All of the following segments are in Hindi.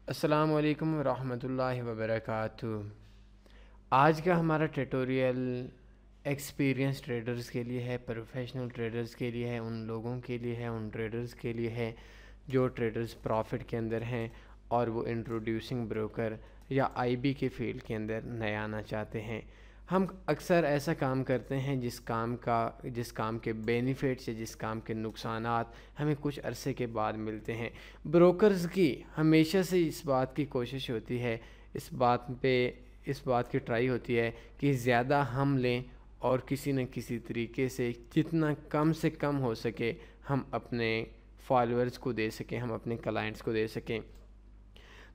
अस्सलाम वालेकुम रहमतुल्लाहि व बरकातुहू। आज का हमारा ट्यूटोरियल एक्सपीरियंस ट्रेडर्स के लिए है, प्रोफेशनल ट्रेडर्स के लिए है, उन लोगों के लिए है, उन ट्रेडर्स के लिए है जो ट्रेडर्स प्रॉफिट के अंदर हैं और वो इंट्रोड्यूसिंग ब्रोकर या आईबी के फील्ड के अंदर नए आना चाहते हैं। हम अक्सर ऐसा काम करते हैं जिस काम के बेनिफिट्स या जिस काम के नुकसानात हमें कुछ अरसे के बाद मिलते हैं। ब्रोकर्स की हमेशा से इस बात की कोशिश होती है, इस बात की ट्राई होती है कि ज़्यादा हम लें और किसी न किसी तरीके से जितना कम से कम हो सके हम अपने फॉलोअर्स को दे सकें, हम अपने क्लाइंट्स को दे सकें।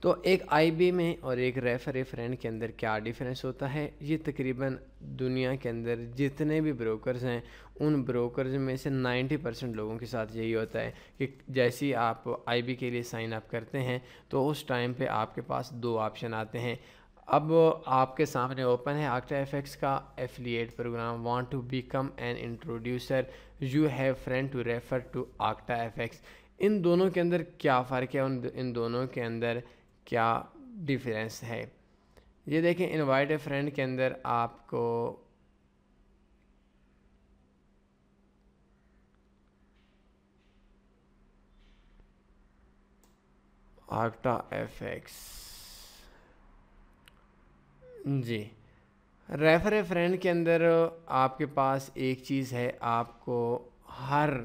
तो एक आईबी में और एक रेफर ए फ्रेंड के अंदर क्या डिफरेंस होता है, ये तकरीबन दुनिया के अंदर जितने भी ब्रोकर्स हैं उन ब्रोकर्स में से 90% लोगों के साथ यही होता है कि जैसे ही आप आईबी के लिए साइन अप करते हैं तो उस टाइम पे आपके पास दो ऑप्शन आते हैं। अब आपके सामने ओपन है आक्टा एफएक्स का affiliate program, want to become an introducer, you have friend to refer to octa FX. इन दोनों के अंदर क्या फ़र्क है, इन दोनों के अंदर क्या डिफरेंस है, ये देखें। इनवाइट ए फ्रेंड के अंदर आपको आक्टा एफएक्स जी, रेफर ए फ्रेंड के अंदर आपके पास एक चीज़ है, आपको हर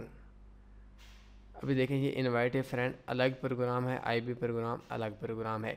अभी देखें ये इनवाइट ए फ्रेंड अलग प्रोग्राम है, आईबी प्रोग्राम अलग प्रोग्राम है।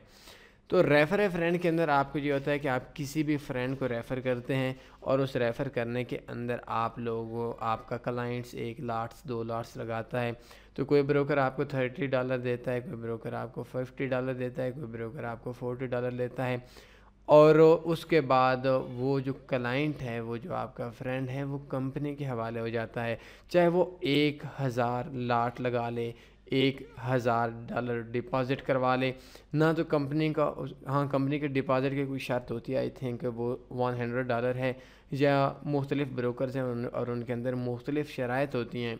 तो रेफ़र ए फ्रेंड के अंदर आपको ये होता है कि आप किसी भी फ्रेंड को रेफ़र करते हैं और उस रेफ़र करने के अंदर आपका क्लाइंट्स 1 लाट्स 2 लाट्स लगाता है। तो कोई ब्रोकर आपको $30 देता है, कोई ब्रोकर आपको $50 देता है, कोई ब्रोकर आपको $40 देता है। और उसके बाद वो जो क्लाइंट है, वो जो आपका फ्रेंड है, वो कंपनी के हवाले हो जाता है। चाहे वो 1000 लाट लगा ले, $1000 डिपॉज़िट करवा ले ना, तो कंपनी का हाँ, कंपनी के डिपॉज़िट की कोई शर्त होती है, आई थिंक वो $100 है, या मुख्तलिफ़ ब्रोकर्स हैं और उनके अंदर मुख्तलिफ़ शराइत होती हैं।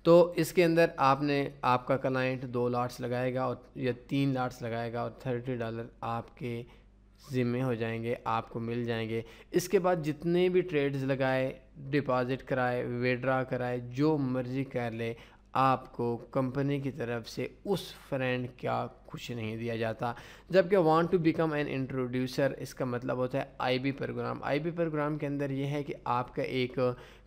तो इसके अंदर आपका क्लाइंट 2 लाट्स लगाएगा और या 3 लाट्स लगाएगा और $30 आपके ज़िम्मे हो जाएंगे, आपको मिल जाएंगे। इसके बाद जितने भी ट्रेड्स लगाए, डिपॉज़िट कराए, विड्रा कराए, जो मर्ज़ी कर ले, आपको कंपनी की तरफ से उस फ्रेंड का कुछ नहीं दिया जाता। जबकि want to become an introducer, इसका मतलब होता है आईबी प्रोग्राम। आईबी प्रोग्राम के अंदर ये है कि आपका एक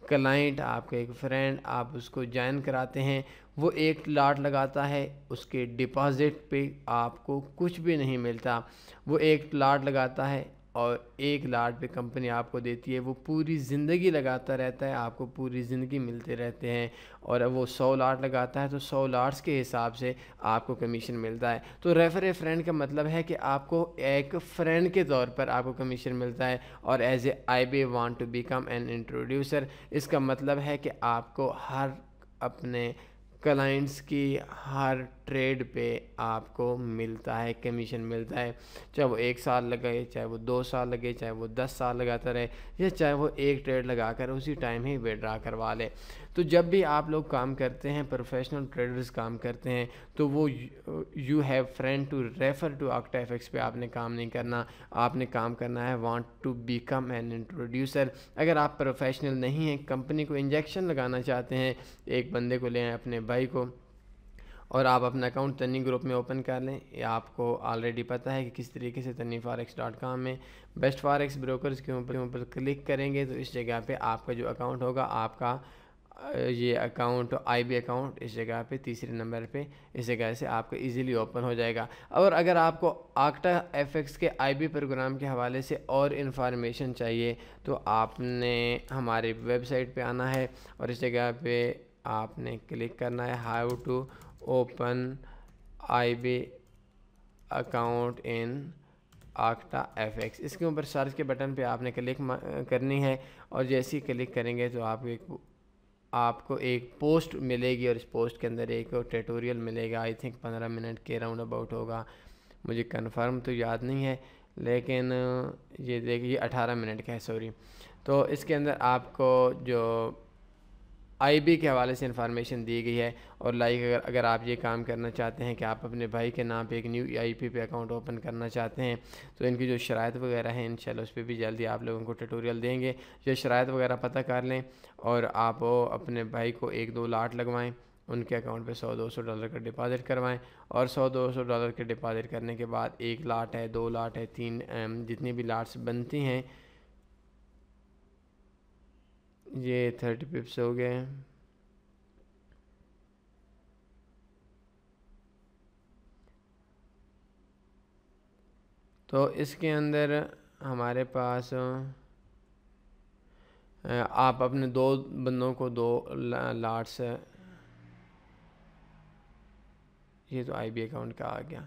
क्लाइंट, आपका एक फ्रेंड, आप उसको ज्वाइन कराते हैं, वो 1 लाट लगाता है, उसके डिपॉज़िट पे आपको कुछ भी नहीं मिलता। वो 1 लाट लगाता है और 1 लाट पे कंपनी आपको देती है, वो पूरी ज़िंदगी लगाता रहता है, आपको पूरी ज़िंदगी मिलते रहते हैं। और वो 100 लाट लगाता है तो 100 लाट्स के हिसाब से आपको कमीशन मिलता है। तो रेफर ए फ्रेंड का मतलब है कि आपको एक फ्रेंड के तौर पर आपको कमीशन मिलता है। और as a I B want to become an introducer, इसका मतलब है कि आपको हर अपने क्लाइंट्स की हर ट्रेड पे आपको मिलता है, कमीशन मिलता है। चाहे वो 1 साल लगे, चाहे वो 2 साल लगे, चाहे वो 10 साल लगाता रहे, या चाहे वो एक ट्रेड लगाकर उसी टाइम ही विड्रा करवा ले। तो जब भी आप लोग काम करते हैं, प्रोफेशनल ट्रेडर्स काम करते हैं, तो वो you have friend to refer to octa FX पे आपने काम नहीं करना, आपने काम करना है want to become an introducer. अगर आप प्रोफेशनल नहीं हैं, कंपनी को इंजेक्शन लगाना चाहते हैं, एक बंदे को ले आएँ, अपने भाई को, और आप अपना अकाउंट तन्नी ग्रुप में ओपन कर लें। या आपको ऑलरेडी पता है कि किस तरीके से tanniforex.com में बेस्ट फॉरेक्स ब्रोकर्स के ऊपर क्लिक करेंगे तो इस जगह पे आपका जो अकाउंट होगा, आपका ये अकाउंट आईबी अकाउंट इस जगह पे तीसरे नंबर पे, इस जगह से आपको इजीली ओपन हो जाएगा। और अगर आपको आक्टा एफएक्स के आईबी प्रोग्राम के हवाले से और इन्फॉर्मेशन चाहिए तो आपने हमारे वेबसाइट पे आना है और इस जगह पे आपने क्लिक करना है how to open IB account in Octa FX. इसके ऊपर सर्च के बटन पे आपने क्लिक करनी है और जैसे ही क्लिक करेंगे तो आपको एक पोस्ट मिलेगी और इस पोस्ट के अंदर एक ट्यूटोरियल मिलेगा, आई थिंक 15 मिनट के राउंड अबाउट होगा, मुझे कंफर्म तो याद नहीं है, लेकिन ये देखिए 18 मिनट का है, सॉरी। तो इसके अंदर आपको जो आईबी के हवाले से इन्फॉर्मेशन दी गई है। और लाइक अगर आप ये काम करना चाहते हैं कि आप अपने भाई के नाम पे एक न्यू ईआईपी पे अकाउंट ओपन करना चाहते हैं, तो इनकी जो शराइत वगैरह हैं इंशाल्लाह उस पर भी जल्दी आप लोगों को ट्यूटोरियल देंगे। ये शराइत वगैरह पता कर लें और आप अपने भाई को 1-2 लाट लगवाएं, उनके अकाउंट पे $100-200 का डिपॉज़िट करवाएं। और $100-200 के डिपॉज़िट करने के बाद 1 लाट है, 2 लाट है, 3 जितनी भी लाट्स बनती हैं, ये 30 पिप्स हो गए। तो इसके अंदर हमारे पास आप अपने 2 बंदों को 2 लाट्स, ये तो आईबी अकाउंट का आ गया।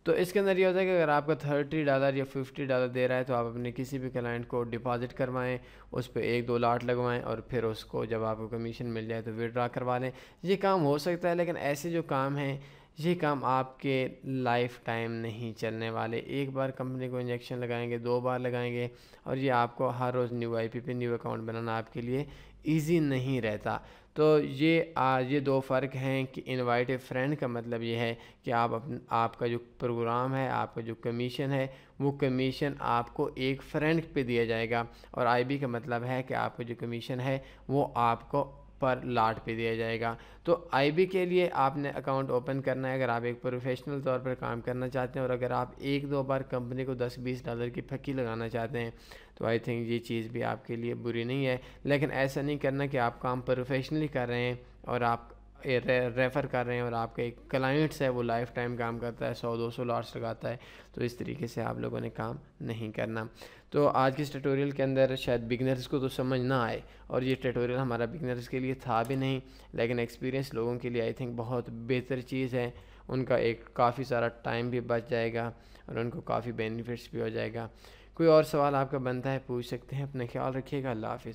तो इसके अंदर ये होता है कि अगर आपका $30 या $50 दे रहा है तो आप अपने किसी भी क्लाइंट को डिपॉज़िट करवाएं, उस पर 1-2 लाट लगवाएं और फिर उसको जब आपको कमीशन मिल जाए तो विड्रा करवा लें। ये काम हो सकता है, लेकिन ऐसे जो काम हैं ये काम आपके लाइफ टाइम नहीं चलने वाले। एक बार कंपनी को इंजेक्शन लगाएंगे, 2 बार लगाएंगे, और ये आपको हर रोज़ न्यू आईपी पे न्यू अकाउंट बनाना आपके लिए ईजी नहीं रहता। तो ये 2 फ़र्क हैं कि इनवाइट ए फ्रेंड का मतलब ये है कि आपका जो प्रोग्राम है, आपका जो कमीशन है, वो कमीशन आपको एक फ्रेंड पे दिया जाएगा। और आईबी का मतलब है कि आपका जो कमीशन है वो आपको पर लाट पे दिया जाएगा। तो आईबी के लिए आपने अकाउंट ओपन करना है अगर आप एक प्रोफेशनल तौर पर काम करना चाहते हैं, और अगर आप 1-2 बार कंपनी को $10-20 की फक्की लगाना चाहते हैं तो आई थिंक ये चीज़ भी आपके लिए बुरी नहीं है। लेकिन ऐसा नहीं करना कि आप काम प्रोफेशनली कर रहे हैं और आप रेफ़र कर रहे हैं और आपका एक क्लाइंट्स है वो लाइफ टाइम काम करता है, 100-200 लॉट्स लगाता है, तो इस तरीके से आप लोगों ने काम नहीं करना। तो आज के इस ट्यूटोरियल के अंदर शायद बिगनर्स को तो समझ ना आए, और ये ट्यूटोरियल हमारा बिगनर्स के लिए था भी नहीं, लेकिन एक्सपीरियंस लोगों के लिए आई थिंक बहुत बेहतर चीज़ है। उनका एक काफ़ी सारा टाइम भी बच जाएगा और उनको काफ़ी बेनिफिट्स भी हो जाएगा। कोई और सवाल आपका बनता है पूछ सकते हैं। अपना ख्याल रखिएगा। अल्लाह हाफ़िज़।